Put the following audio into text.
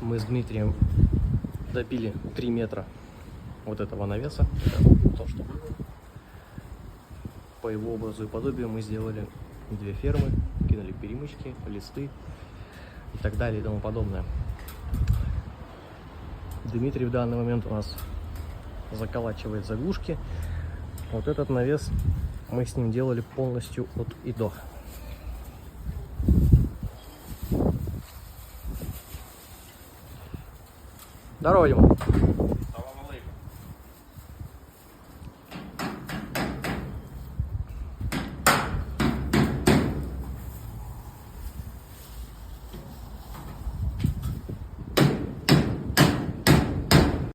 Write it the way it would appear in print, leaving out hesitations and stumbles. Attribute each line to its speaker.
Speaker 1: Мы с Дмитрием добили 3 метра вот этого навеса. Это то, что было. По его образу и подобию мы сделали 2 фермы, кинули перемычки, листы и так далее и тому подобное. Дмитрий в данный момент у нас заколачивает заглушки. Вот этот навес мы с ним делали полностью от и до. Здорово, Дима.